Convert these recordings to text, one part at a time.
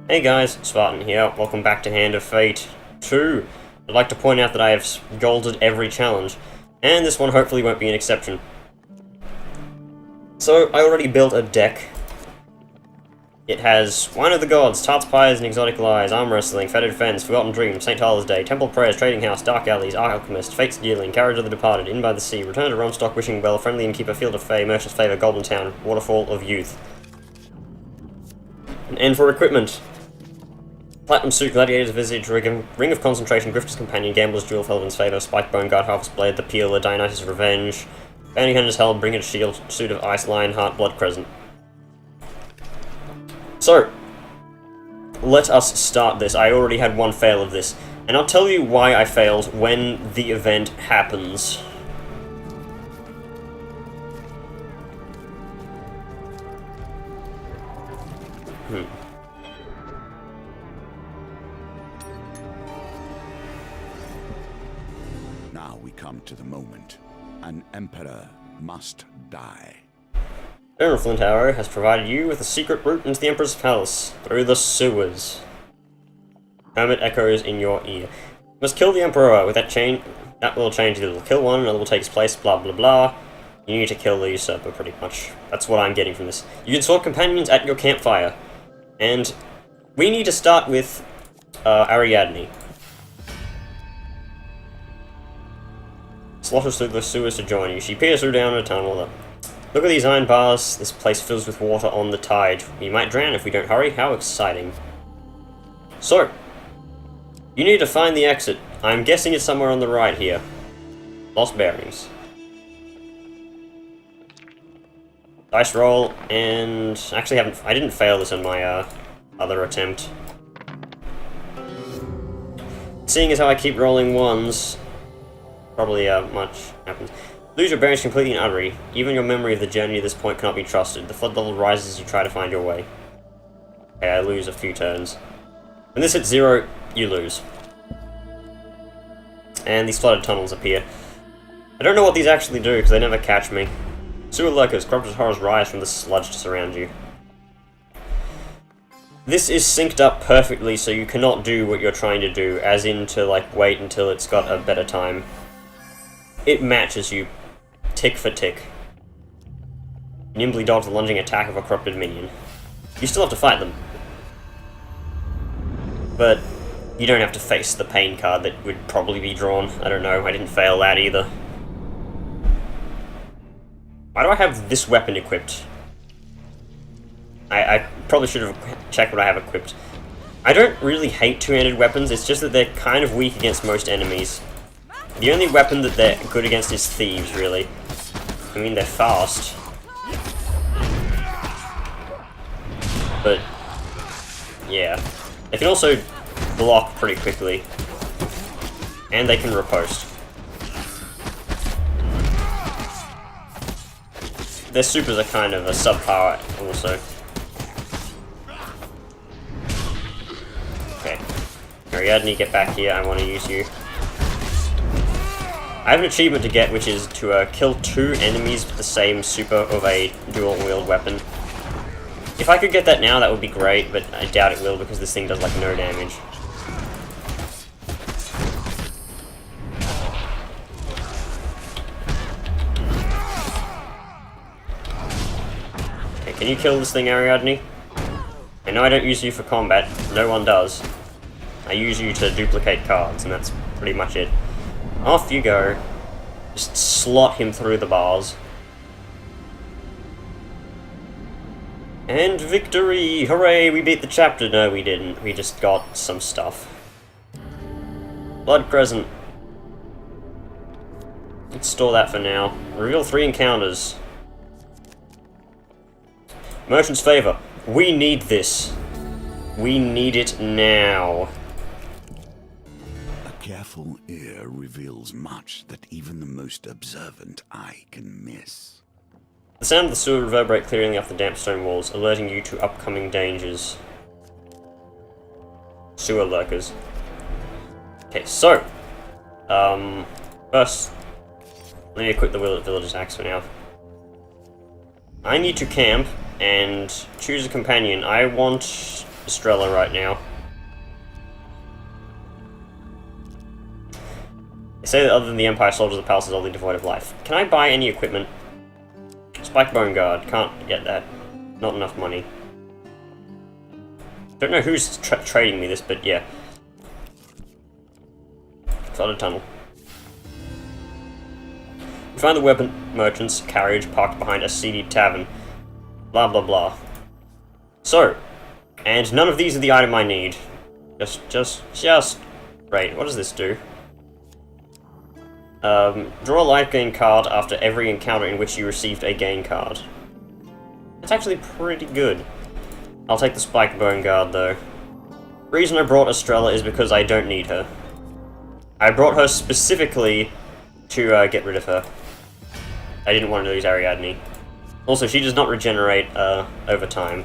Hey guys, Spartan here, welcome back to Hand of Fate 2. I'd like to point out that I have golded every challenge, and this one hopefully won't be an exception. So, I already built a deck. It has Wine of the Gods, Tarts Pies and Exotic Lies, Arm Wrestling, Fetid Fence, Forgotten Dreams, St. Tyler's Day, Temple Prayers, Trading House, Dark Alleys, Alchemist, Fate's Dealing, Carriage of the Departed, Inn by the Sea, Return to Rumstock, Wishing Well, Friendly Innkeeper, Field of Fey, Merchant's Favour, Golden Town, Waterfall of Youth. And for equipment. Platinum Suit, Gladiator's Visage, Ring of Concentration, Grifter's Companion, Gambler's Jewel, Felvin's Favour, Spiked Bone Guard, Harvest Blade, The Peeler, Dionysus' Revenge, Bounty Hunter's Helm, Bring It a Shield, Suit of Ice, Lionheart, Blood Crescent. So, let us start this. I already had one fail of this, and I'll tell you why I failed when the event happens. Now we come to the moment. An emperor must die. General Flint Arrow has provided you with a secret route into the Emperor's Palace, through the sewers. Hermit echoes in your ear. You must kill the Emperor with that chain. That will change, either will kill one, another will take his place, blah blah blah. You need to kill the usurper, pretty much. That's what I'm getting from this. You can sort companions at your campfire. And we need to start with Ariadne. Slotters through the sewers to join you. She peers through down a tunnel. Look at these iron bars. This place fills with water on the tide. We might drown if we don't hurry. How exciting. So, you need to find the exit. I'm guessing it's somewhere on the right here. Lost bearings. Dice roll, and actually I didn't fail this in my other attempt. Seeing as how I keep rolling ones, probably much happens. Lose your bearings completely and utterly. Even your memory of the journey to this point cannot be trusted. The flood level rises as you try to find your way. Okay, I lose a few turns. When this hits 0, you lose. And these flooded tunnels appear. I don't know what these actually do, because they never catch me. Sewer lurkers, corrupted horrors rise from the sludge to surround you. This is synced up perfectly, so you cannot do what you're trying to do, as in to, like, wait until it's got a better time. It matches you, tick for tick. Nimbly dodge the lunging attack of a corrupted minion. You still have to fight them. But you don't have to face the pain card that would probably be drawn. I don't know, I didn't fail that either. Why do I have this weapon equipped? I probably should have checked what I have equipped. I don't really hate two-handed weapons, it's just that they're kind of weak against most enemies. The only weapon that they're good against is thieves, really. I mean, they're fast. But, yeah. They can also block pretty quickly. And they can riposte. Their supers are kind of a subpower, also. Okay. Ariadne, get back here, I want to use you. I have an achievement to get, which is to kill 2 enemies with the same super of a dual-wield weapon. If I could get that now, that would be great, but I doubt it will, because this thing does, like, no damage. Okay, can you kill this thing, Ariadne? I know I don't use you for combat, no one does. I use you to duplicate cards, and that's pretty much it. Off you go. Just slot him through the bars. And victory! Hooray, we beat the chapter! No, we didn't. We just got some stuff. Blood Crescent. Let's store that for now. Reveal 3 encounters. Merchant's Favor. We need this. We need it now. Careful ear reveals much that even the most observant eye can miss. The sound of the sewer reverberate clearly off the damp stone walls, alerting you to upcoming dangers. Sewer lurkers. Okay, so first, let me equip the villager's axe for now. I need to camp and choose a companion. I want Estrella right now. They say that other than the Empire soldiers, the palace is only devoid of life. Can I buy any equipment? Spike Bone Guard. Can't get that. Not enough money. Don't know who's trading me this, but yeah. Flooded tunnel. We find the weapon merchant's carriage parked behind a seedy tavern. Blah blah blah. So, and none of these are the item I need. Just. Right, what does this do? Draw a life gain card after every encounter in which you received a gain card. That's actually pretty good. I'll take the Spike Bone Guard, though. The reason I brought Estrella is because I don't need her. I brought her specifically to get rid of her. I didn't want to lose Ariadne. Also, she does not regenerate over time,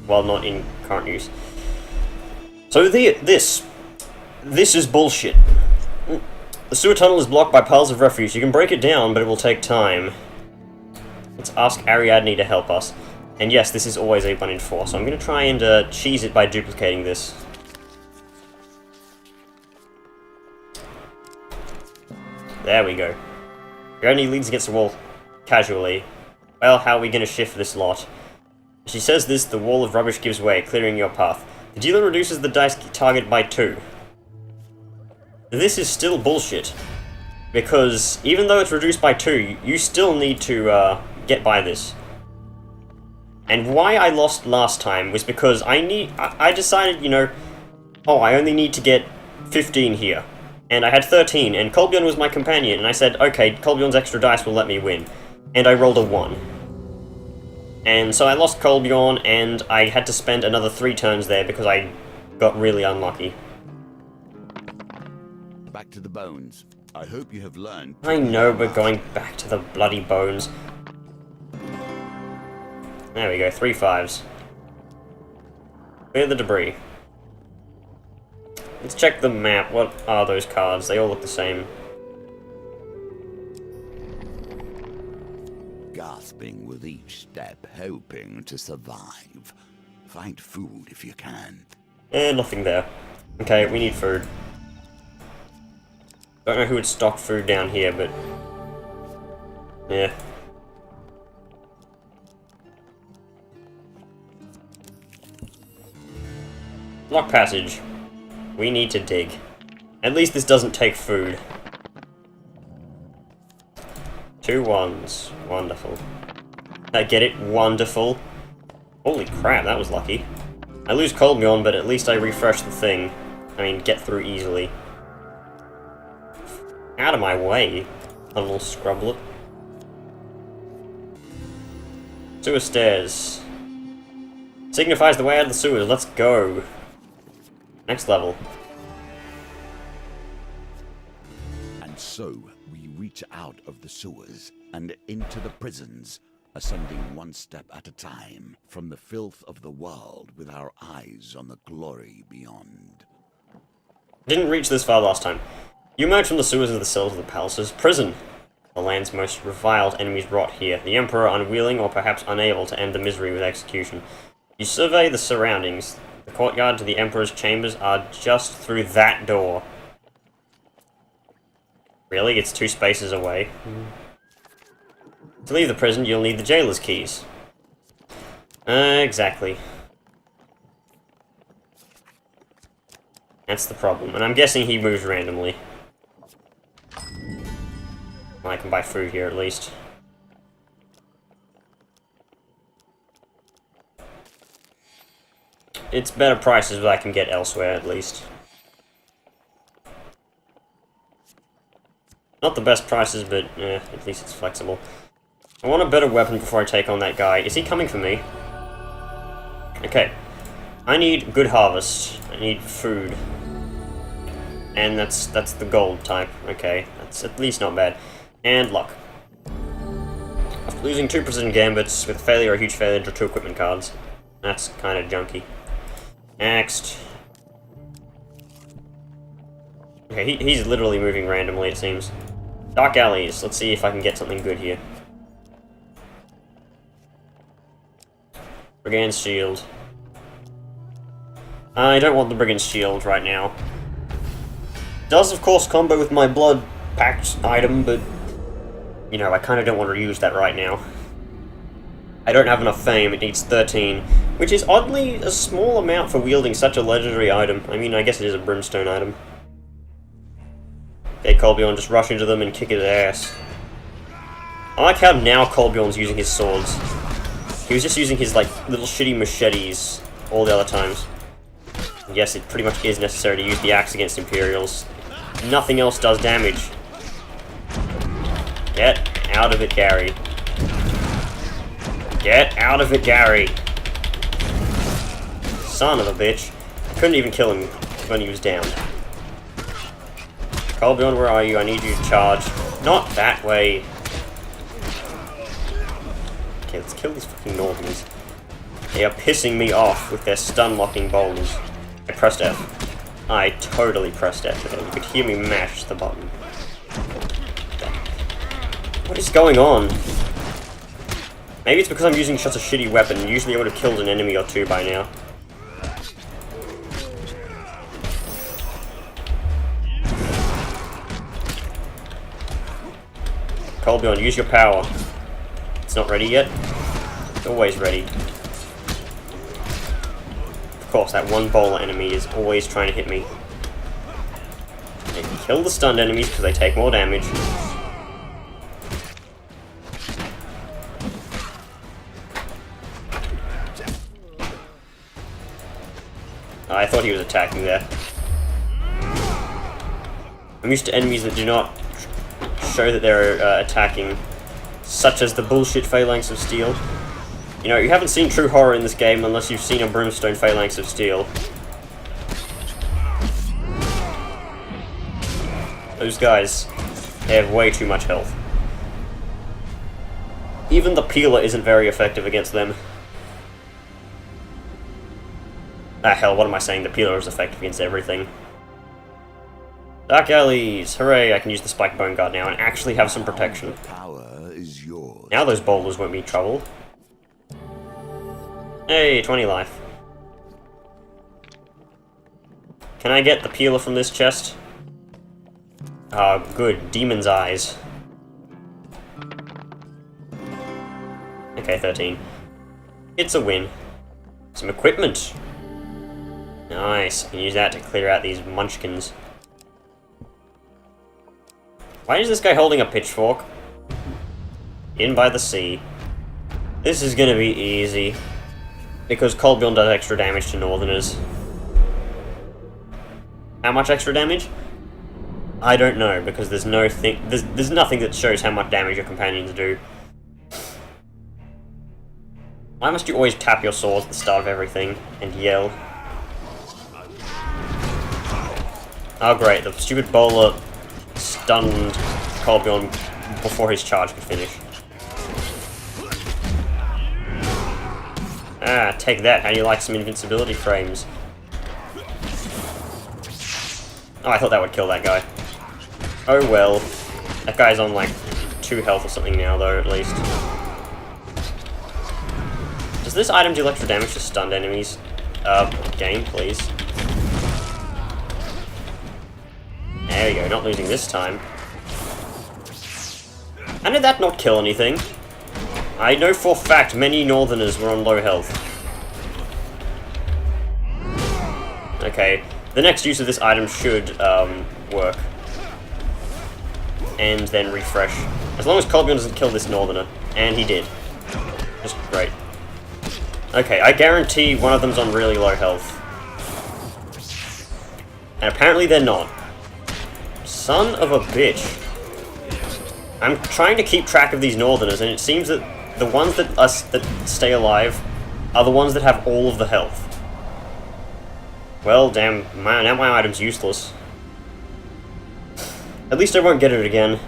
while not in current use. So this is bullshit. The sewer tunnel is blocked by piles of refuse. You can break it down, but it will take time. Let's ask Ariadne to help us. And yes, this is always a 1 in 4, so I'm going to try and cheese it by duplicating this. There we go. Ariadne leans against the wall casually. Well, how are we going to shift this lot? As she says this, the wall of rubbish gives way, clearing your path. The dealer reduces the dice target by 2. This is still bullshit, because even though it's reduced by 2, you still need to get by this. And why I lost last time was because I decided, you know, oh, I only need to get 15 here. And I had 13, and Kolbjorn was my companion, and I said, okay, Kolbjorn's extra dice will let me win. And I rolled a 1. And so I lost Kolbjorn, and I had to spend another 3 turns there because I got really unlucky. Back to the bones. I hope you have learned. I know, but going back to the bloody bones. There we go, 3 5s. Clear the debris. Let's check the map. What are those cards? They all look the same. Gasping with each step, hoping to survive. Find food if you can. Nothing there. Okay, we need food. Don't know who would stock food down here, but... yeah. Lock passage. We need to dig. At least this doesn't take food. 2 1s. Wonderful. I get it? Wonderful. Holy crap, that was lucky. I lose Kolbjorn, but at least I refresh the thing. I mean, get through easily. Out of my way, a little scrublet. Sewer stairs. Signifies the way out of the sewers. Let's go. Next level. And so, we reach out of the sewers and into the prisons, ascending 1 step at a time from the filth of the world with our eyes on the glory beyond. Didn't reach this far last time. You emerge from the sewers of the cells of the palace's prison. The land's most reviled enemies rot here, the Emperor unwilling or perhaps unable to end the misery with execution. You survey the surroundings. The courtyard to the Emperor's chambers are just through that door. Really? It's 2 spaces away? To leave the prison, you'll need the jailer's keys. Exactly. That's the problem. And I'm guessing he moves randomly. I can buy food here at least. It's better prices, but I can get elsewhere at least. Not the best prices, but at least it's flexible. I want a better weapon before I take on that guy. Is he coming for me? Okay. I need good harvest. I need food. And that's the gold type. Okay, that's at least not bad. And luck. After losing 2 precision gambits with a failure or a huge failure, draw 2 equipment cards. That's kind of junky. Next. Okay, he's literally moving randomly, it seems. Dark alleys. Let's see if I can get something good here. Brigand's shield. I don't want the Brigand's Shield right now. Does, of course, combo with my Blood Pact item, but, you know, I kind of don't want to use that right now. I don't have enough fame, it needs 13, which is oddly a small amount for wielding such a legendary item. I mean, I guess it is a Brimstone item. Okay, Colbjorn, just rush into them and kick his ass. I like how now Colbjorn's using his swords. He was just using his, like, little shitty machetes all the other times. Yes, it pretty much is necessary to use the axe against Imperials. Nothing else does damage. Get out of it, Gary. Get out of it, Gary. Son of a bitch. Couldn't even kill him when he was down. Colbjorn, where are you? I need you to charge. Not that way. Okay, let's kill these fucking Northerners. They are pissing me off with their stun-locking bowls. I pressed F. I totally pressed F today. You could hear me mash the button. What is going on? Maybe it's because I'm using such a shitty weapon. Usually I would have killed an enemy or two by now. Colbjorn, use your power. It's not ready yet. It's always ready. Of course, that one bowler enemy is always trying to hit me. Okay, kill the stunned enemies because they take more damage. I thought he was attacking there. I'm used to enemies that do not show that they're attacking, such as the bullshit Phalanx of Steel. You know, you haven't seen true horror in this game unless you've seen a Brimstone Phalanx of Steel. Those guys, they have way too much health. Even the Peeler isn't very effective against them. Ah, hell, what am I saying? The Peeler is effective against everything. Dark Alleys! Hooray, I can use the Spike Bone Guard now and actually have some protection. Power is yours. Now those boulders won't be trouble. Hey, 20 life. Can I get the Peeler from this chest? Ah, good. Demon's Eyes. Okay, 13. It's a win. Some equipment. Nice. I can use that to clear out these munchkins. Why is this guy holding a pitchfork? In by the sea. This is gonna be easy. Because Colbjorn does extra damage to Northerners. How much extra damage? I don't know, because there's there's nothing that shows how much damage your companions do. Why must you always tap your swords at the start of everything and yell? Oh great, the stupid bowler stunned Colbjorn before his charge could finish. Ah, take that, how do you like some invincibility frames? Oh, I thought that would kill that guy. Oh well. That guy's on like 2 health or something now though, at least. Does this item do extra damage to stunned enemies? Game, please. There we go, not losing this time. And did that not kill anything? I know for a fact many Northerners were on low health. Okay, the next use of this item should, work. And then refresh. As long as Colbjorn doesn't kill this Northerner. And he did. Just great. Okay, I guarantee one of them's on really low health. And apparently they're not. Son of a bitch. I'm trying to keep track of these Northerners, and it seems that the ones that stay alive are the ones that have all of the health. Well, damn, now my item's useless. At least I won't get it again.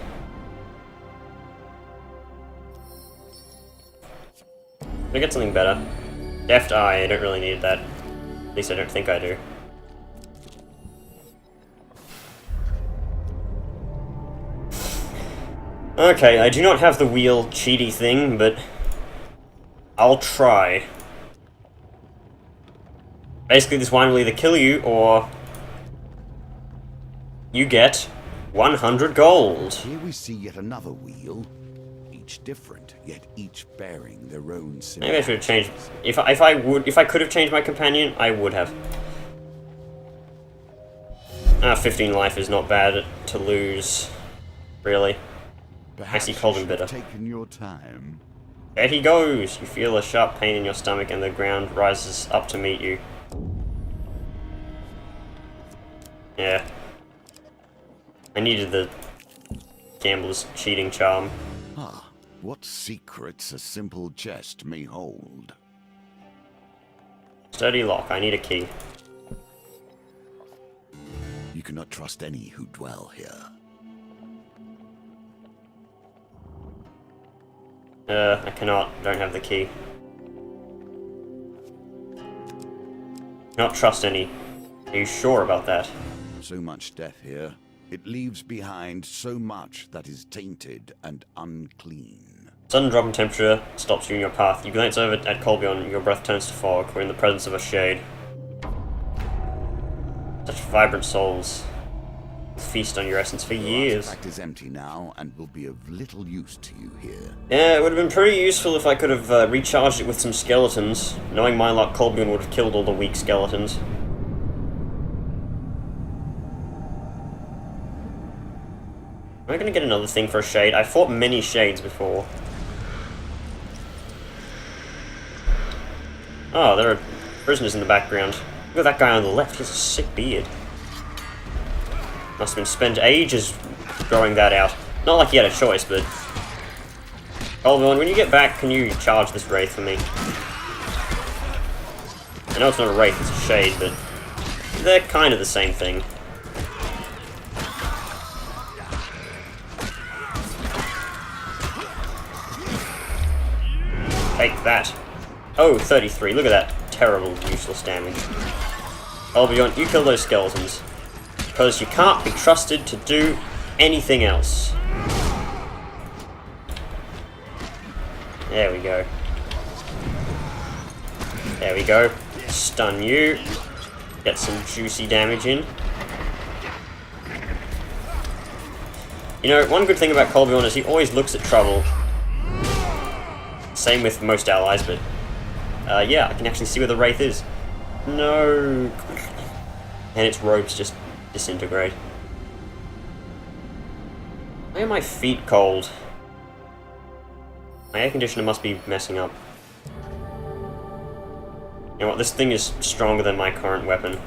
Can I get something better? Deft Eye, I don't really need that. At least I don't think I do. Okay, I do not have the wheel cheaty thing, but I'll try. Basically, this wine will either kill you, or you get 100 gold. Here we see yet another wheel, each different, yet each bearing their own similarities. Maybe I should have changed. If I could have changed my companion, I would have. 15 life is not bad to lose, really. Icy cold and bitter. Taken your time. There he goes! You feel a sharp pain in your stomach and the ground rises up to meet you. Yeah. I needed the gambler's cheating charm. Ah, what secrets a simple chest may hold. Sturdy lock, I need a key. You cannot trust any who dwell here. I cannot. Don't have the key. Cannot trust any. Are you sure about that? So much death here. It leaves behind so much that is tainted and unclean. Sudden drop in temperature stops you in your path. You glance over at Colbion, your breath turns to fog. We're in the presence of a shade. Such vibrant souls. Feast on your essence for years. The artifact is empty now and will be of little use to you here. Yeah, it would have been pretty useful if I could have recharged it with some skeletons. Knowing my luck, Colbion would have killed all the weak skeletons. Am I going to get another thing for a shade? I fought many shades before. Oh, there are prisoners in the background. Look at that guy on the left, he has a sick beard. Must have been spent ages growing that out. Not like he had a choice, but... Colbion, when you get back, can you charge this wraith for me? I know it's not a wraith, it's a shade, but... they're kind of the same thing. Take that. Oh, 33. Look at that terrible, useless damage. Colbion, you kill those skeletons. Because you can't be trusted to do anything else. There we go. There we go. Stun you. Get some juicy damage in. You know, one good thing about Colbion is he always looks at trouble. Same with most allies, but... yeah, I can actually see where the wraith is. No. And its robes just disintegrate. Why are my feet cold? My air conditioner must be messing up. You know what, this thing is stronger than my current weapon.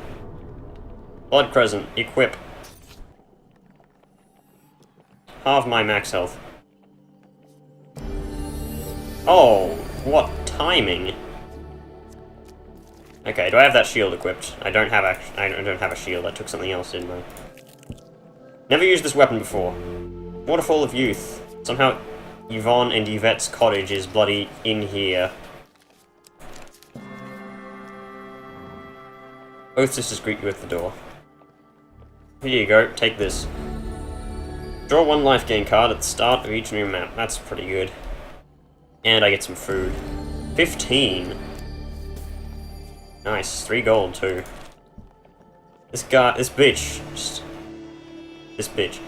Blood Crescent, equip. Halve my max health. Oh, what timing! Okay, do I have that shield equipped? I don't have a shield. I took something else, didn't I? Never used this weapon before. Waterfall of Youth. Somehow, Yvonne and Yvette's cottage is bloody in here. Both sisters greet you at the door. Here you go. Take this. Draw one life gain card at the start of each new map. That's pretty good. And I get some food. 15. Nice, 3 gold too. This bitch. This bitch.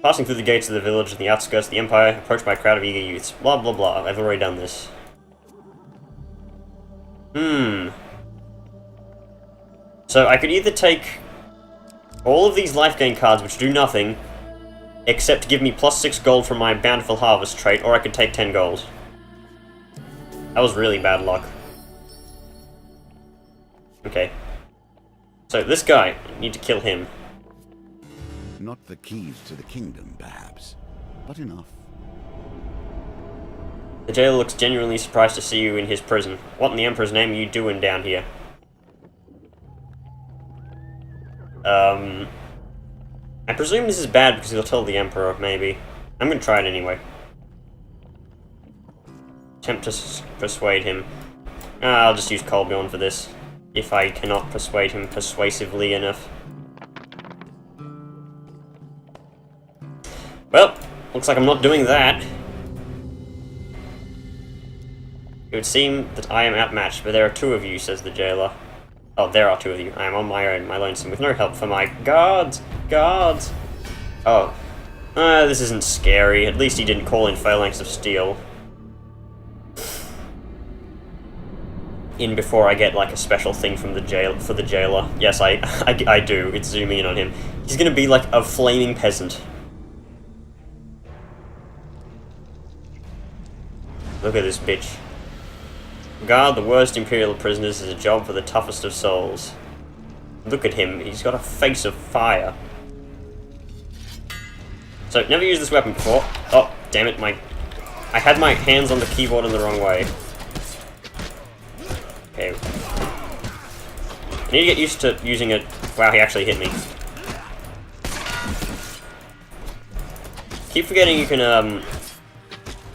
Passing through the gates of the village and the outskirts of the Empire, approached by a crowd of eager youths. Blah blah blah, I've already done this. So I could either take all of these life gain cards which do nothing, except give me +6 gold from my Bountiful Harvest trait, or I could take 10 gold. That was really bad luck. Okay. So, this guy, I need to kill him. Not the keys to the kingdom, perhaps, but enough. The jailer looks genuinely surprised to see you in his prison. What in the Emperor's name are you doing down here? I presume this is bad because he'll tell the Emperor, maybe. I'm gonna try it anyway. Attempt to persuade him. I'll just use Colbion for this. If I cannot persuade him persuasively enough. Well, looks like I'm not doing that. It would seem that I am outmatched, but there are 2 of you, says the jailer. Oh, there are two of you. I am on my own, my lonesome, with no help from my guards. Guards! Oh. This isn't scary. At least he didn't call in phalanx of steel. In before I get, like, a special thing from the jail for the jailer. Yes, I do. It's zooming in on him. He's gonna be like a flaming peasant. Look at this bitch. Guard the worst Imperial prisoners is a job for the toughest of souls. Look at him, he's got a face of fire. So, never used this weapon before. Oh, damn it, I had my hands on the keyboard in the wrong way. Okay. I need to get used to using it. Wow, he actually hit me. Keep forgetting you can,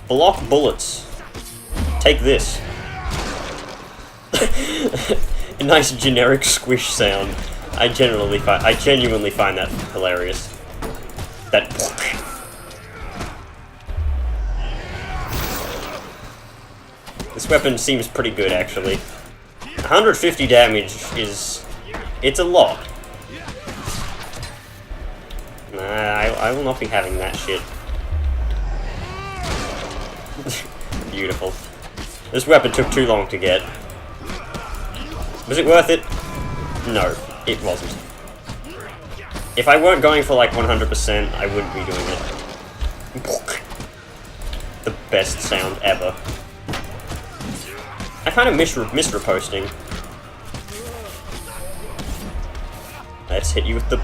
block bullets. Take this. A nice generic squish sound. I genuinely find that hilarious. That. This weapon seems pretty good, actually. 150 damage it's a lot. Nah, I will not be having that shit. Beautiful. This weapon took too long to get. Was it worth it? No, it wasn't. If I weren't going for like 100%, I wouldn't be doing it. The best sound ever. I kind of miss riposting. Let's hit you with the...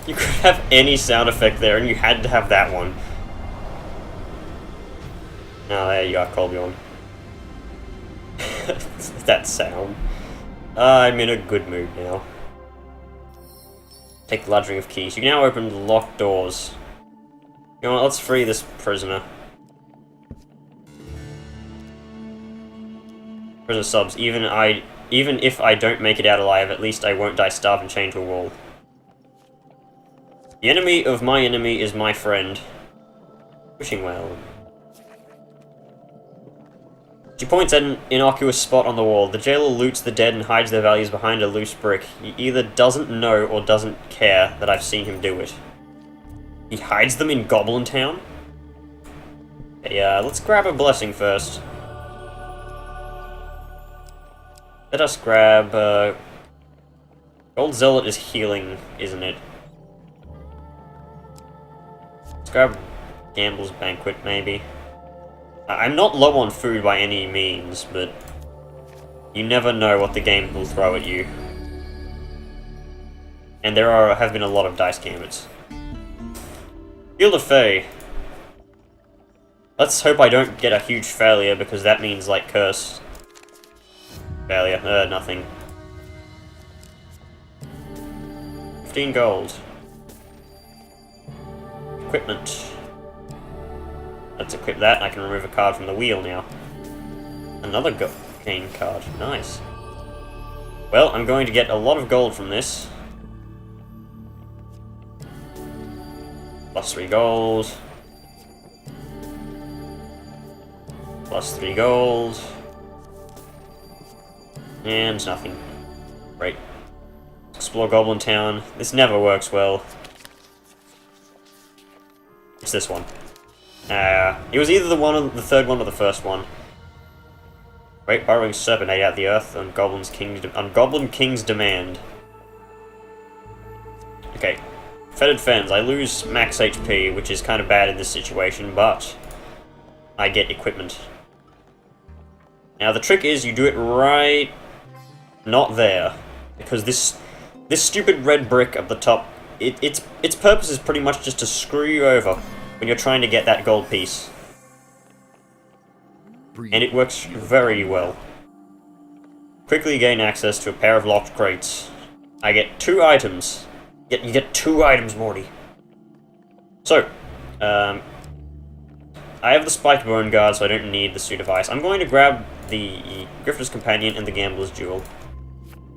You could have any sound effect there, and you had to have that one. Oh, there you are, Colbjorn. That sound. I'm in a good mood now. Take the bludgeoning of keys. You can now open locked doors. You know what, let's free this prisoner. Prisoner subs. Even if I don't make it out alive, at least I won't die starved and chained to a wall. The enemy of my enemy is my friend. Wishing well. She points at an innocuous spot on the wall. The jailer loots the dead and hides their values behind a loose brick. He either doesn't know or doesn't care that I've seen him do it. He hides them in Goblin Town? Yeah, let's grab a blessing first. Let us grab, Gold Zealot is healing, isn't it? Let's grab Gambler's Banquet, maybe. I'm not low on food by any means, but you never know what the game will throw at you. And there have been a lot of dice gambits. Field of Fae. Let's hope I don't get a huge failure, because that means, like, curse. Failure. Nothing. 15 gold. Equipment. Let's equip that. I can remove a card from the wheel now. Another gain card. Nice. Well, I'm going to get a lot of gold from this. Plus 3 gold. Plus 3 gold. And nothing. Great. Explore Goblin Town. This never works well. It's this one. It was either the third one or the first one. Great burrowing serpent ate out the earth on Goblin King's demand. Okay. Fetid Fens. I lose max HP, which is kind of bad in this situation, but I get equipment. Now the trick is you do it right not there, because this stupid red brick at the top, its purpose is pretty much just to screw you over when you're trying to get that gold piece. And it works very well. Quickly gain access to a pair of locked crates. I get 2 items. You get 2 items, Morty. So, I have the Spiked Bone Guard, so I don't need the Suit of Ice. I'm going to grab the Grifter's Companion and the Gambler's Jewel.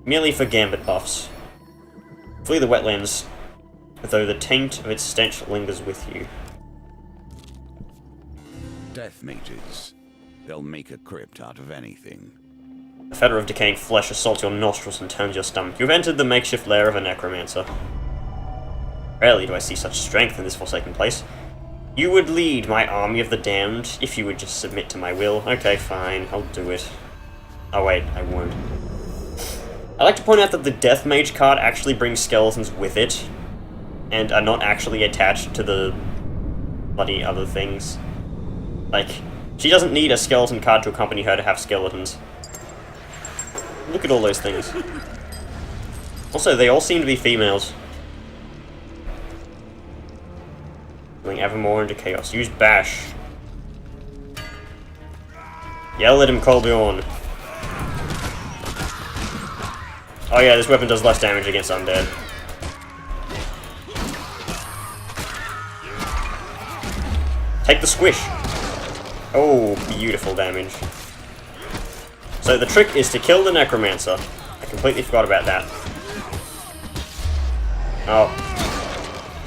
Merely for gambit buffs. Flee the wetlands, though the taint of its stench lingers with you. Death mages. They'll make a crypt out of anything. A feather of decaying flesh assaults your nostrils and turns your stomach. You've entered the makeshift lair of a necromancer. Rarely do I see such strength in this forsaken place. You would lead my army of the damned if you would just submit to my will. Okay, fine, I'll do it. Oh wait, I won't. I'd like to point out that the Death Mage card actually brings skeletons with it, and are not actually attached to the bloody other things. Like, she doesn't need a skeleton card to accompany her to have skeletons. Look at all those things. Also, they all seem to be females. Going ever more into chaos. Use Bash. Yell at him, Colbjorn. Oh yeah, this weapon does less damage against undead. Take the Squish. Oh, beautiful damage. So the trick is to kill the Necromancer. I completely forgot about that. Oh.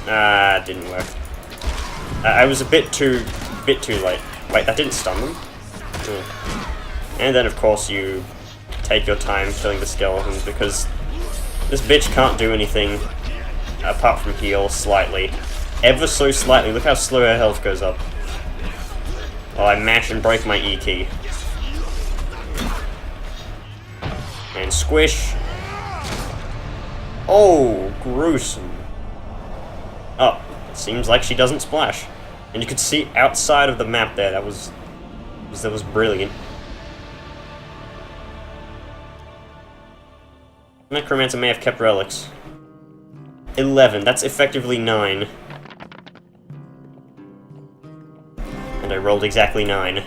Ah, it didn't work. I was a bit too late. Wait, that didn't stun them? And then, of course, you take your time killing the skeletons, because this bitch can't do anything apart from heal slightly. Ever so slightly. Look how slow her health goes up. While I mash and break my E key. And Squish. Oh, gruesome. Oh, it seems like she doesn't splash. And you could see outside of the map there, that was brilliant. Necromancer may have kept relics. 11, that's effectively 9. And I rolled exactly 9.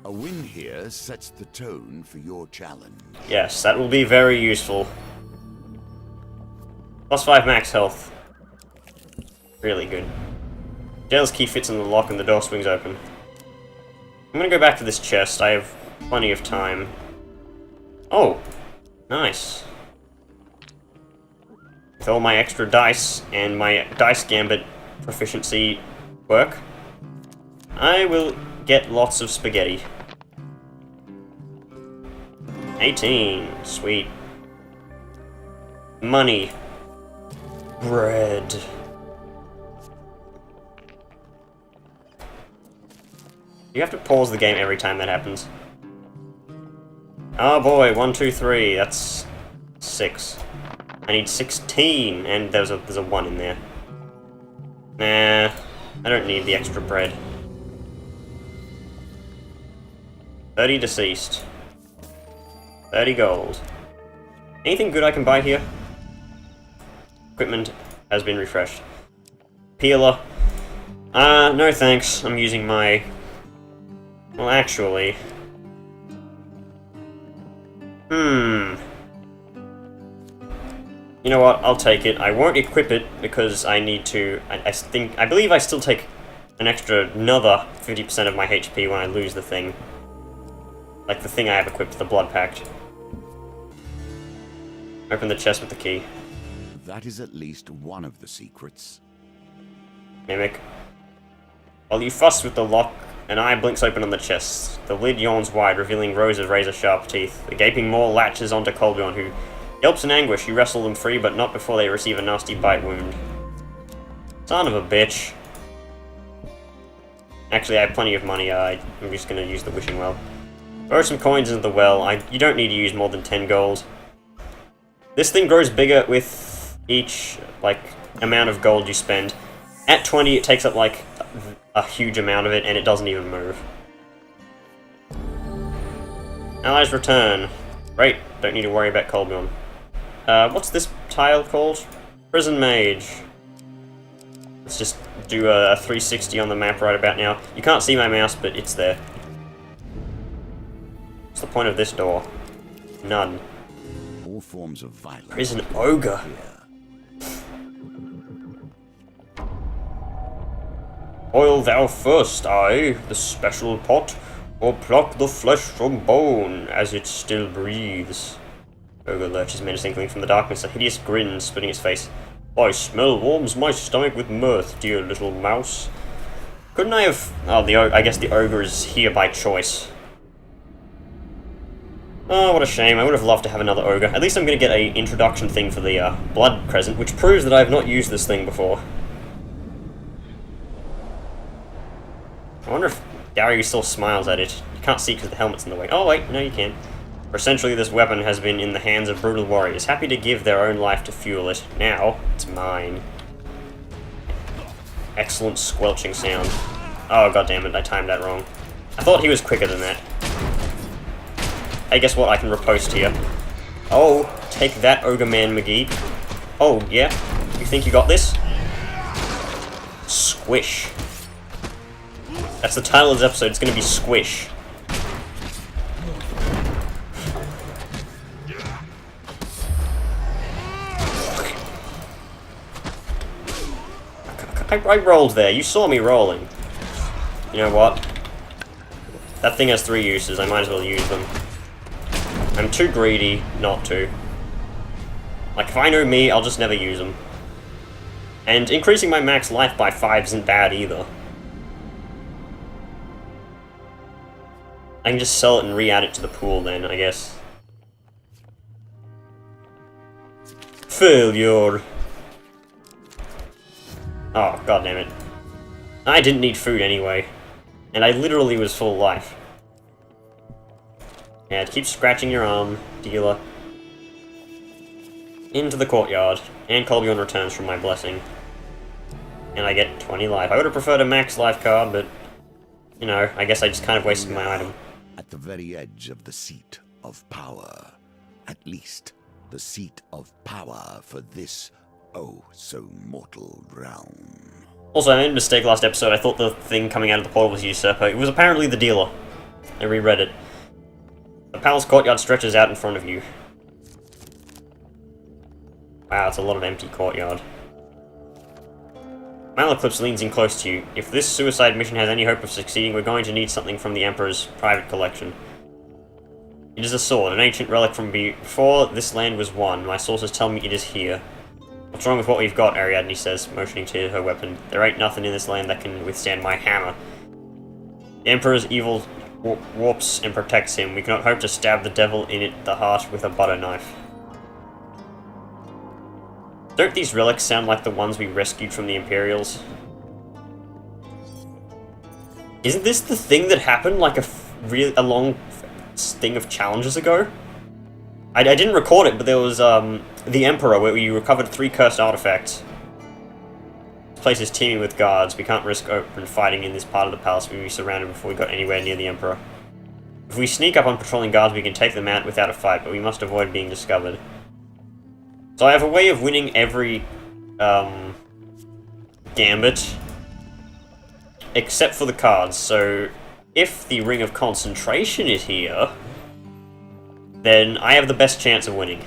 A win here sets the tone for your challenge. Yes, that will be very useful. +5 max health. Really good. Jail's key fits in the lock and the door swings open. I'm gonna go back to this chest. I have plenty of time. Oh! Nice. With all my extra dice and my dice gambit proficiency work, I will get lots of spaghetti. 18. Sweet. Money. Bread. You have to pause the game every time that happens. Oh boy, 1, 2, 3, that's 6. I need 16, and there's a 1 in there. Nah, I don't need the extra bread. 30 deceased. 30 gold. Anything good I can buy here? Equipment has been refreshed. Peeler. No thanks. I'm using my... Well, actually... You know what? I'll take it. I won't equip it because I need to... I believe I still take another 50% of my HP when I lose the thing. Like the thing I have equipped, the Blood Pact. Open the chest with the key. That is at least one of the secrets. Mimic. While you fuss with the lock, an eye blinks open on the chest. The lid yawns wide, revealing rows of razor-sharp teeth. The gaping maw latches onto Colbjorn, who yelps in anguish. You wrestle them free, but not before they receive a nasty bite wound. Son of a bitch. Actually, I have plenty of money. I'm just going to use the wishing well. Throw some coins into the well. You don't need to use more than 10 gold. This thing grows bigger with each, amount of gold you spend. At 20, it takes up, a huge amount of it, and it doesn't even move. Allies return. Great, don't need to worry about Colbjorn. What's this tile called? Prison Mage. Let's just do a 360 on the map right about now. You can't see my mouse, but it's there. What's the point of this door? None. All forms of violence. Prison Ogre. Boil thou first, aye, the special pot, or pluck the flesh from bone, as it still breathes. Ogre lurches menacingly from the darkness, a hideous grin splitting its face. Thy smell warms my stomach with mirth, dear little mouse. Couldn't I have... Oh, I guess the ogre is here by choice. Oh, what a shame. I would have loved to have another ogre. At least I'm going to get a introduction thing for the blood crescent, which proves that I have not used this thing before. I wonder if Gary still smiles at it. You can't see because the helmet's in the way. Oh wait, no you can. For essentially this weapon has been in the hands of brutal warriors, happy to give their own life to fuel it. Now, it's mine. Excellent squelching sound. Oh goddammit, I timed that wrong. I thought he was quicker than that. Hey, guess what? I can riposte here. Oh, take that, Ogre Man McGee. Oh, yeah? You think you got this? Squish. That's the title of this episode. It's gonna be Squish. I rolled there. You saw me rolling. You know what? That thing has 3 uses. I might as well use them. I'm too greedy not to. Like, if I know me, I'll just never use them. And increasing my max life by 5 isn't bad either. I can just sell it and re-add it to the pool then, I guess. Failure! Oh, goddammit. I didn't need food anyway. And I literally was full life. Yeah, keep scratching your arm, dealer. Into the courtyard. And Colbjorn returns from my blessing. And I get 20 life. I would have preferred a max life card, but... You know, I guess I just kind of wasted my item. At the very edge of the seat of power. At least, the seat of power for this, oh so mortal realm. Also, I made a mistake last episode. I thought the thing coming out of the portal was Usurper. It was apparently the dealer. I reread it. The palace courtyard stretches out in front of you. Wow, it's a lot of empty courtyard. Malaclips leans in close to you. If this suicide mission has any hope of succeeding, we're going to need something from the Emperor's private collection. It is a sword, an ancient relic from before this land was won. My sources tell me it is here. What's wrong with what we've got, Ariadne says, motioning to her weapon. There ain't nothing in this land that can withstand my hammer. The Emperor's evil warps and protects him. We cannot hope to stab the devil in the heart with a butter knife. Don't these relics sound like the ones we rescued from the Imperials? Isn't this the thing that happened like a long thing of challenges ago? I didn't record it, but there was the Emperor where we recovered 3 cursed artifacts. This place is teeming with guards. We can't risk open fighting in this part of the palace. We'd be surrounded before we got anywhere near the Emperor. If we sneak up on patrolling guards, we can take them out without a fight, but we must avoid being discovered. So I have a way of winning every gambit, except for the cards. So if the Ring of Concentration is here, then I have the best chance of winning.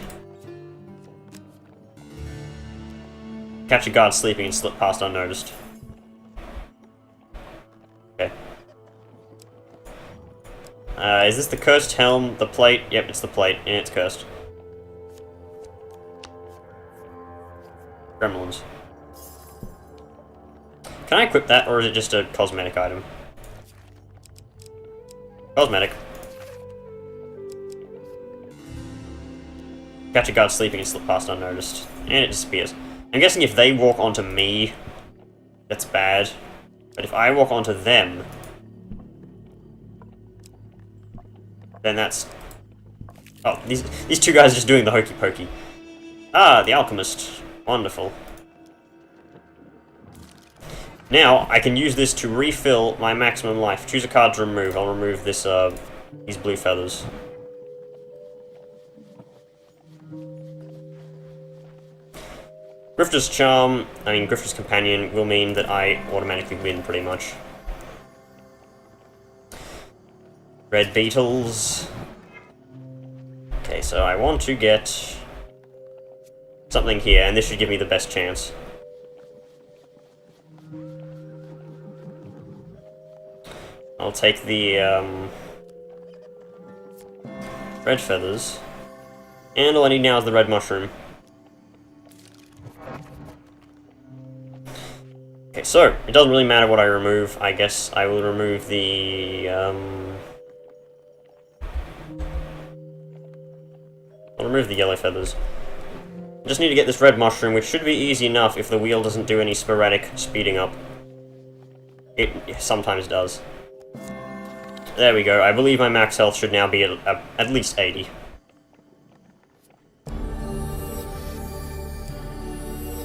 Catch a guard sleeping and slip past unnoticed. Okay. Is this the cursed helm? The plate? Yep, it's the plate, and it's cursed. Gremlins. Can I equip that, or is it just a cosmetic item? Cosmetic. Catch a guard sleeping and slip past unnoticed. And it disappears. I'm guessing if they walk onto me, that's bad. But if I walk onto them, then that's... Oh, these 2 guys are just doing the hokey pokey. Ah, the alchemist. Wonderful. Now, I can use this to refill my maximum life. Choose a card to remove. I'll remove this, these blue feathers. Grifter's Charm, Grifter's Companion, will mean that I automatically win, pretty much. Red Beetles. Okay, so I want to get something here, and this should give me the best chance. I'll take the, red feathers. And all I need now is the red mushroom. Okay, so, it doesn't really matter what I remove. I guess I will remove the, I'll remove the yellow feathers. I just need to get this red mushroom, which should be easy enough if the wheel doesn't do any sporadic speeding up. It sometimes does. There we go. I believe my max health should now be at least 80.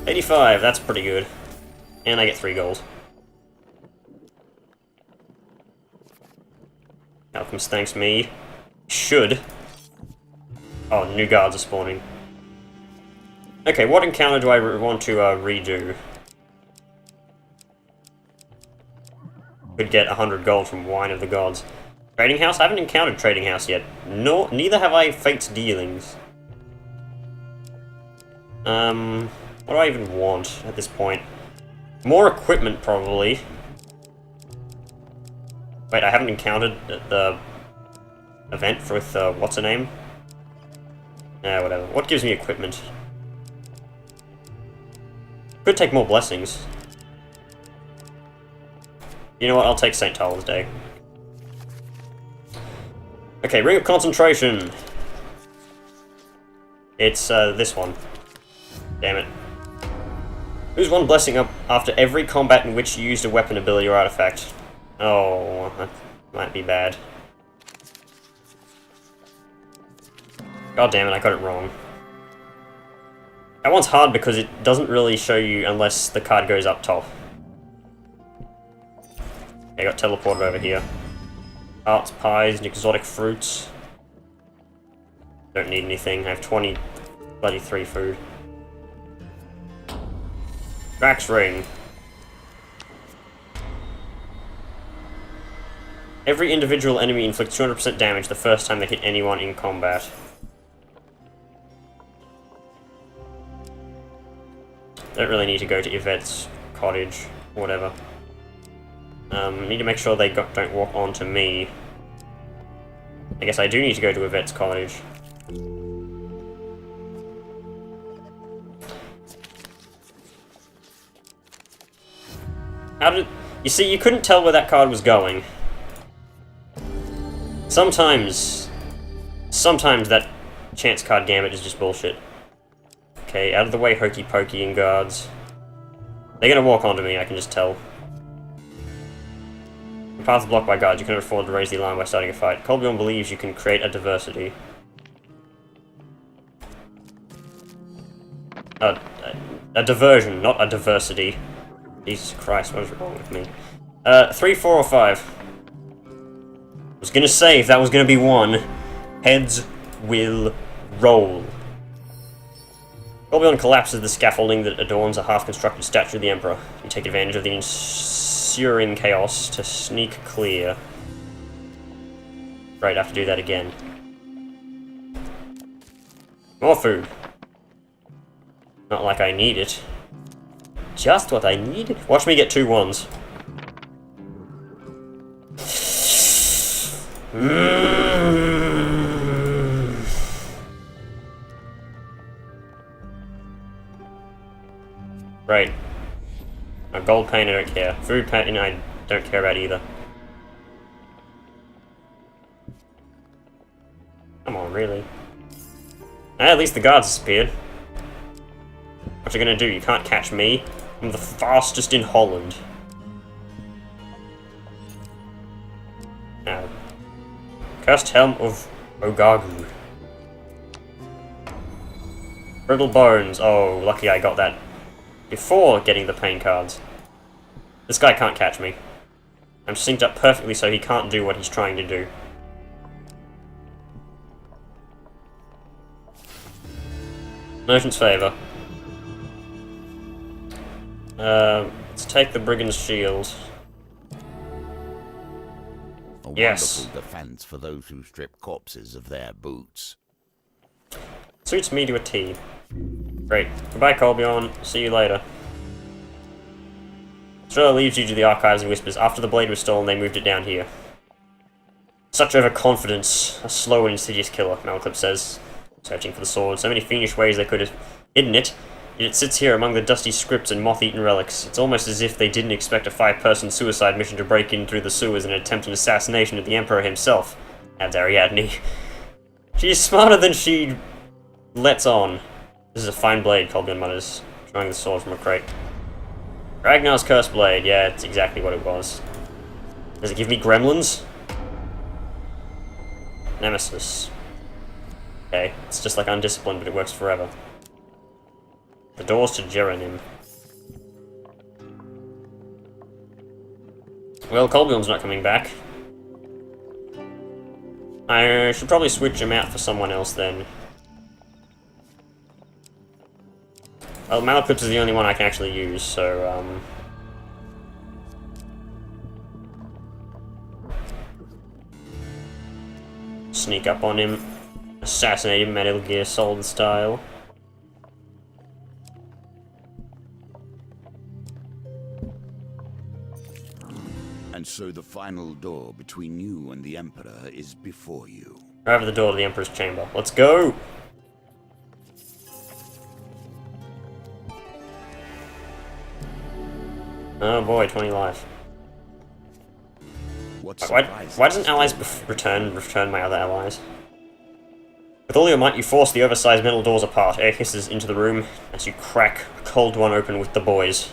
85, that's pretty good. And I get 3 gold. Alchemist thanks me. Should. Oh, new guards are spawning. Okay, what encounter do I want to redo? Could get 100 gold from Wine of the Gods. Trading House? I haven't encountered Trading House yet. No, neither have I Fate's Dealings. What do I even want at this point? More equipment, probably. Wait, I haven't encountered the event with, what's her name? Whatever. What gives me equipment? Could take more blessings. You know what, I'll take St. Tyler's Day. Okay, Ring of Concentration. It's, this one. Damn it. Lose 1 blessing up after every combat in which you used a weapon ability or artifact. Oh, that might be bad. God damn it, I got it wrong. That one's hard because it doesn't really show you unless the card goes up top. Okay, I got teleported over here. Arts, pies, and exotic fruits. Don't need anything. I have 23 food. Drax Ring. Every individual enemy inflicts 200% damage the first time they hit anyone in combat. Don't really need to go to Yvette's cottage, or whatever. Need to make sure they don't walk onto me. I guess I do need to go to Yvette's cottage. How did... You see, you couldn't tell where that card was going. Sometimes that chance card gambit is just bullshit. Okay, out of the way, Hokey Pokey and guards. They're gonna walk onto me, I can just tell. The path is blocked by guards. You cannot afford to raise the alarm by starting a fight. Colbjorn believes you can create a diversity. A diversion, not a diversity. Jesus Christ, what is wrong with me? 3, 4, or 5. I was gonna say, if that was gonna be 1, heads will roll. Colbjorn collapses the scaffolding that adorns a half-constructed statue of the Emperor. You take advantage of the ensuing chaos to sneak clear. Right, I have to do that again. More food. Not like I need it. Just what I needed. Watch me get 2 1s. Right. A gold pain, I don't care. Food pain, I don't care about either. Come on, really? At least the guards disappeared. What you gonna do? You can't catch me. I'm the fastest in Holland. Now, Cursed Helm of Ogagu. Brittle Bones. Oh, lucky I got that before getting the pain cards. This guy can't catch me. I'm synced up perfectly so he can't do what he's trying to do. Merchant's Favor. Let's take the Brigand's Shield. A yes. wonderful defense for those who strip corpses of their boots. Suits me to a T. Great. Goodbye, Colbjorn. See you later. Estrella leaves you to the archives and whispers, after the blade was stolen, they moved it down here. Such overconfidence. A slow and insidious killer, Malcolm says, searching for the sword. So many fiendish ways they could have hidden it, yet it sits here among the dusty scripts and moth-eaten relics. It's almost as if they didn't expect a 5-person suicide mission to break in through the sewers and attempt an assassination of the Emperor himself, adds Ariadne. She's smarter than she'd Let's on. This is a fine blade, Colbjorn mutters, drawing the sword from a crate. Ragnar's cursed blade. Yeah, it's exactly what it was. Does it give me gremlins? Nemesis. Okay, it's just like undisciplined, but it works forever. The doors to Jeronim. Well, Colbjorn's not coming back. I should probably switch him out for someone else then. Well, Malekith is the only one I can actually use, so, sneak up on him. Assassinate him Metal Gear Solid style. And so the final door between you and the Emperor is before you. Over the door to the Emperor's chamber. Let's go! Oh boy, 20 life. Why doesn't allies return my other allies? With all your might, you force the oversized metal doors apart. Air hisses into the room as you crack a cold one open with the boys.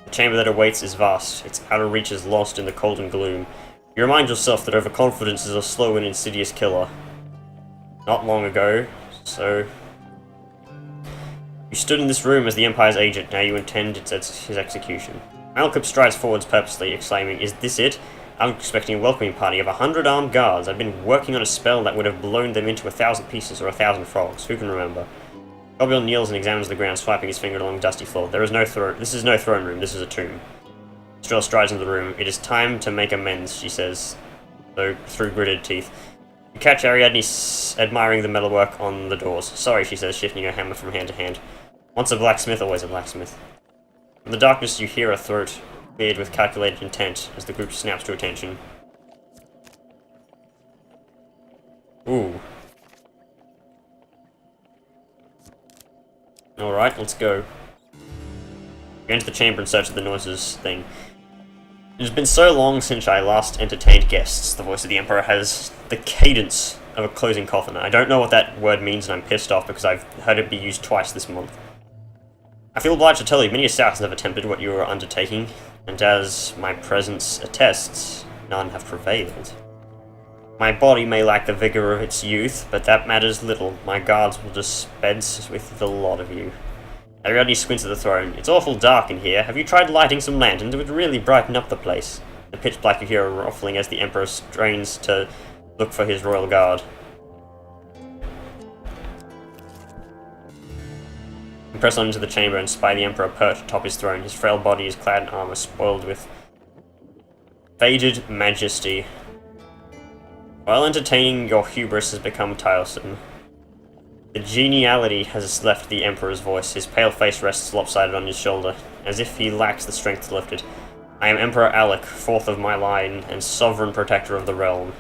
The chamber that awaits is vast, its outer reaches lost in the cold and gloom. You remind yourself that overconfidence is a slow and insidious killer. Not long ago, so... You stood in this room as the Empire's agent, now you intend his execution. Malekith strides forwards purposely, exclaiming, "Is this it? I'm expecting a welcoming party of 100 armed guards. I've been working on a spell that would have blown them into 1,000 pieces, or 1,000 frogs. Who can remember?" Colbjorn kneels and examines the ground, swiping his finger along the dusty floor. This is no throne room, this is a tomb. Estrella strides into the room. "It is time to make amends," she says, though through gritted teeth. You catch Ariadne admiring the metalwork on the doors. "Sorry," she says, shifting her hammer from hand to hand. "Once a blacksmith, always a blacksmith." In the darkness, you hear a throat cleared with calculated intent as the group snaps to attention. Ooh. Alright, let's go. We enter the chamber and search the noises thing. It has been so long since I last entertained guests. The voice of the Emperor has the cadence of a closing coffin. I don't know what that word means, and I'm pissed off because I've heard it be used twice this month. I feel obliged to tell you, many assassins have attempted what you are undertaking, and as my presence attests, none have prevailed. My body may lack the vigor of its youth, but that matters little. My guards will dispense with the lot of you. Ariadne squints at the throne. "It's awful dark in here. Have you tried lighting some lanterns? It would really brighten up the place." The pitch black you hear a ruffling as the Emperor strains to look for his royal guard. You press on into the chamber and spy the Emperor perched atop his throne. His frail body is clad in armor spoiled with faded majesty. While entertaining, your hubris has become tiresome. The geniality has left the Emperor's voice. His pale face rests lopsided on his shoulder, as if he lacks the strength to lift it. "I am Emperor Alec, fourth of my line, and sovereign protector of the realm.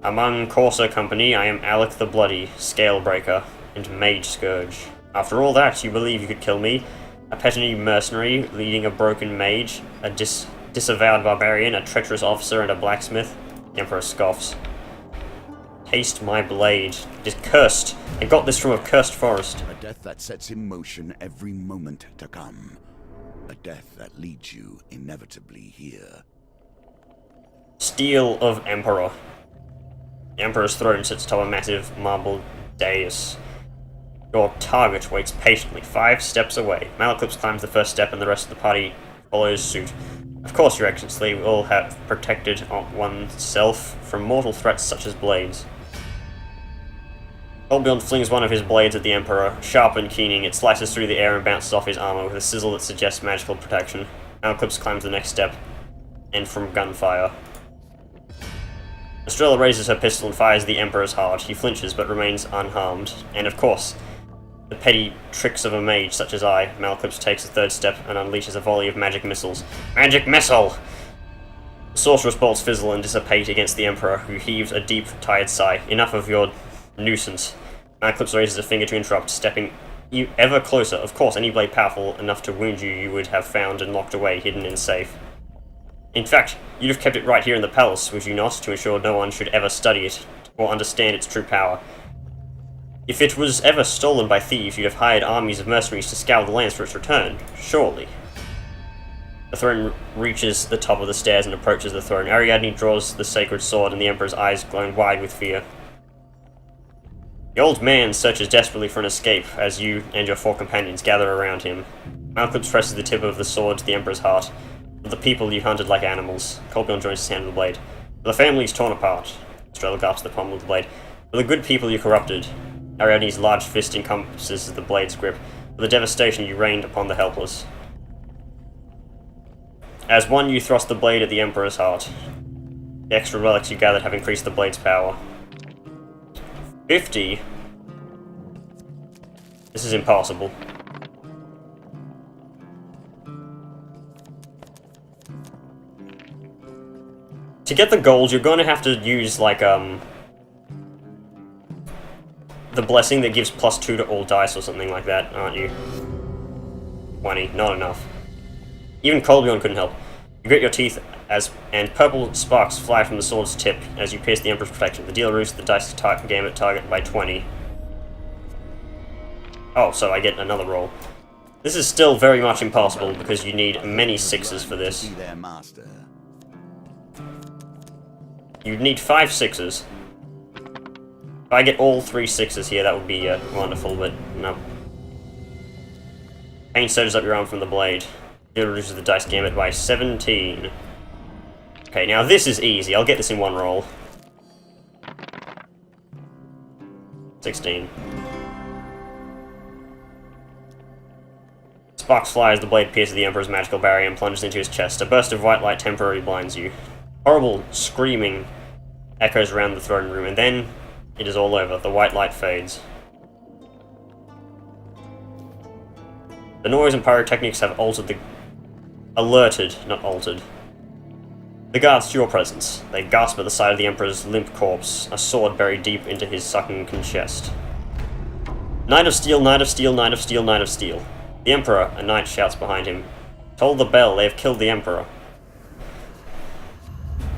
Among Corsair Company, I am Alec the Bloody, Scalebreaker, and Mage Scourge. After all that, you believe you could kill me? A petty mercenary, leading a broken mage, a disavowed barbarian, a treacherous officer, and a blacksmith?" The Emperor scoffs. "Taste my blade. It is cursed. I got this from a cursed forest." A death that sets in motion every moment to come. A death that leads you inevitably here. Steel of Emperor. The Emperor's throne sits atop a massive marble dais. Your target waits patiently, 5 steps away. Malekith climbs the first step and the rest of the party follows suit. "Of course, Your Excellency, we all have protected oneself from mortal threats such as blades." Colbjorn flings one of his blades at the Emperor. Sharp and keening, it slices through the air and bounces off his armor with a sizzle that suggests magical protection. Malekith climbs the next step, and from gunfire. Estrella raises her pistol and fires the Emperor's heart. He flinches but remains unharmed. And of course, the petty tricks of a mage such as I. Malekith takes a third step and unleashes a volley of magic missiles. Magic missile! The sorceress bolts fizzle and dissipate against the Emperor, who heaves a deep, tired sigh. "Enough of your nuisance." Malekith raises a finger to interrupt, stepping you ever closer. "Of course, any blade powerful enough to wound you, you would have found and locked away, hidden in safe. In fact, you'd have kept it right here in the palace, would you not, to ensure no one should ever study it or understand its true power. If it was ever stolen by thieves, you'd have hired armies of mercenaries to scour the lands for its return, surely. The throne reaches the top of the stairs and approaches the throne. Ariadne draws the sacred sword, and the Emperor's eyes glow wide with fear. The old man searches desperately for an escape as you and your 4 companions gather around him. Malcolm presses the tip of the sword to the Emperor's heart. For the people you hunted like animals. Colbjorn joins his hand with the blade. For the families torn apart. Strela gasps the pommel of the blade. For the good people you corrupted. Ariadne's large fist encompasses the blade's grip. For the devastation you rained upon the helpless. As one, you thrust the blade at the Emperor's heart. The extra relics you gathered have increased the blade's power. 50? This is impossible. To get the gold, you're going to have to use, like, the blessing that gives +2 to all dice or something like that, aren't you? 20, not enough. Even Colbjorn couldn't help. You grit your teeth and purple sparks fly from the sword's tip as you pierce the Emperor's protection. The dealer roosts the dice gambit target by 20. Oh, so I get another roll. This is still very much impossible because you need many 6s for this. You'd need 5 6s. If I get all 3 6s here, that would be wonderful, but no. Pain surges up your arm from the blade. It reduces the dice gambit by 17. Okay, now this is easy. I'll get this in one roll. 16. Sparks fly as the blade pierces the Emperor's magical barrier and plunges into his chest. A burst of white light temporarily blinds you. Horrible screaming echoes around the throne room, and then it is all over. The white light fades. The noise and pyrotechnics have alerted, not altered. The guards to your presence. They gasp at the sight of the Emperor's limp corpse, a sword buried deep into his sunken chest. Knight of Steel, Knight of Steel, Knight of Steel, Knight of Steel. The Emperor, a knight shouts behind him. Toll the bell, they have killed the Emperor.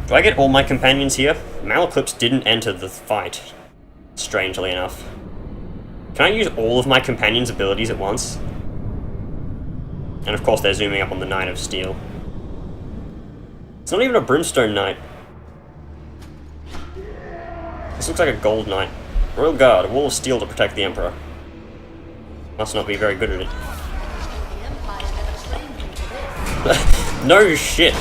Do I get all my companions here? Malaclips didn't enter the fight, strangely enough. Can I use all of my companions' abilities at once? And of course they're zooming up on the Knight of Steel. It's not even a Brimstone Knight. This looks like a Gold Knight. Royal Guard, a wall of steel to protect the Emperor. Must not be very good at it. No shit!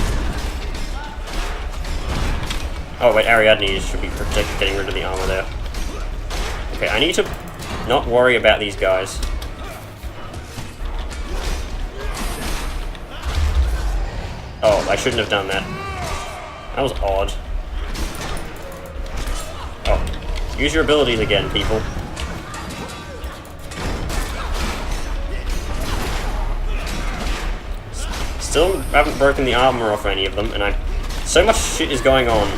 Oh wait, Ariadne should be protected getting rid of the armor there. Okay, I need to not worry about these guys. Oh, I shouldn't have done that. That was odd. Oh, use your abilities again, people. Still haven't broken the armor off any of them, and so much shit is going on.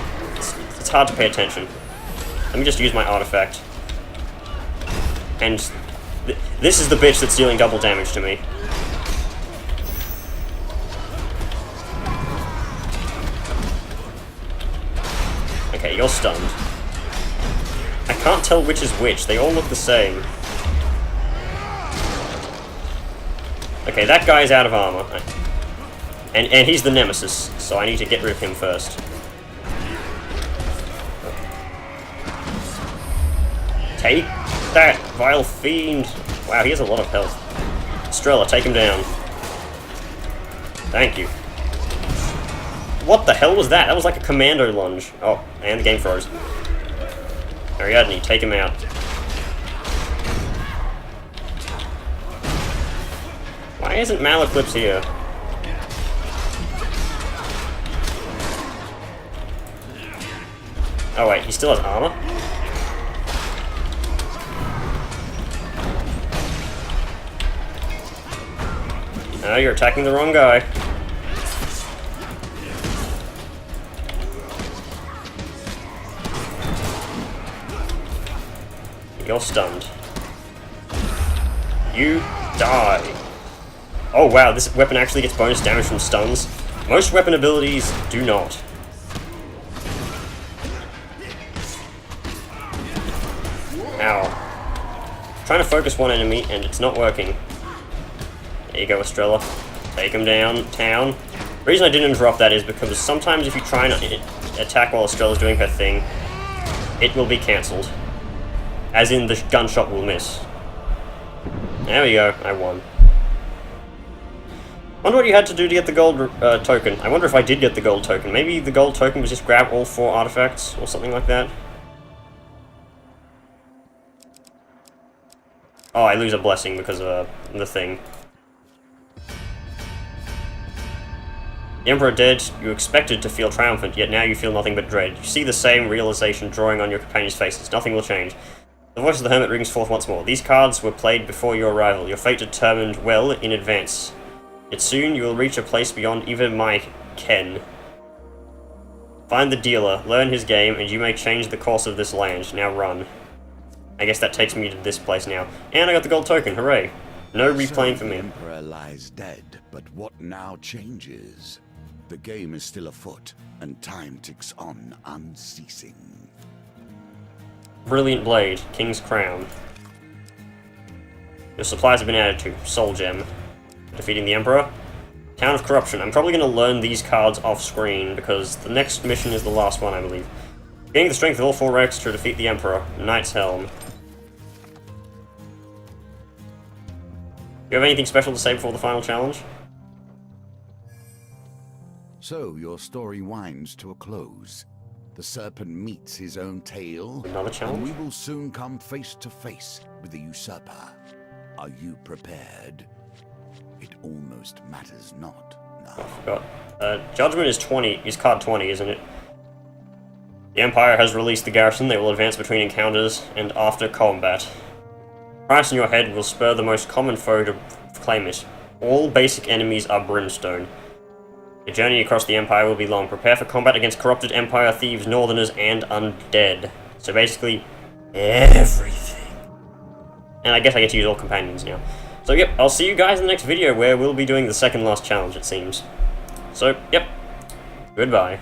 It's hard to pay attention. Let me just use my artifact. And this is the bitch that's dealing double damage to me. Okay, you're stunned. I can't tell which is which. They all look the same. Okay, that guy's out of armor. And he's the nemesis, so I need to get rid of him first. Take that, vile fiend! Wow, he has a lot of health. Strela, take him down. Thank you. What the hell was that? That was like a commando lunge. Oh, and the game froze. Ariadne, take him out. Why isn't Malaclips here? Oh wait, he still has armor? No, you're attacking the wrong guy. You're stunned. You die. Oh wow, this weapon actually gets bonus damage from stuns. Most weapon abilities do not. Ow. trying to focus one enemy, and it's not working. There you go, Estrella. Take him down, town. The reason I didn't interrupt that is because sometimes if you try and attack while Estrella's doing her thing, it will be cancelled. As in, the gunshot will miss. There we go, I won. Wonder what you had to do to get the gold token. I wonder if I did get the gold token. Maybe the gold token was just grab all 4 artifacts, or something like that. Oh, I lose a blessing because of the thing. The Emperor dead, you expected to feel triumphant, yet now you feel nothing but dread. You see the same realization drawing on your companions' faces. Nothing will change. The voice of the hermit rings forth once more. These cards were played before your arrival, your fate determined well in advance. Yet soon you will reach a place beyond even my ken. Find the dealer, learn his game, and you may change the course of this land. Now run. I guess that takes me to this place now. And I got the gold token, hooray. No replaying for me. The Emperor lies dead, but what now changes? The game is still afoot, and time ticks on unceasing. Brilliant Blade, King's Crown. Your supplies have been added to. Soul Gem. Defeating the Emperor. Town of Corruption. I'm probably going to learn these cards off screen, because the next mission is the last one, I believe. Gaining the strength of all 4 ranks to defeat the Emperor. Knight's Helm. Do you have anything special to say before the final challenge? So, your story winds to a close. The serpent meets his own tail, Another challenge? and we will soon come face to face with the usurper. Are you prepared? It almost matters not now. I forgot. Judgment is card 20, isn't it? The Empire has released the garrison. They will advance between encounters and after combat. Price in your head will spur the most common foe to claim it. All basic enemies are brimstone. Your journey across the Empire will be long. Prepare for combat against corrupted Empire thieves, Northerners, and undead. So basically, everything. And I guess I get to use all companions now. So yep, I'll see you guys in the next video where we'll be doing the second last challenge, it seems. So, yep. Goodbye.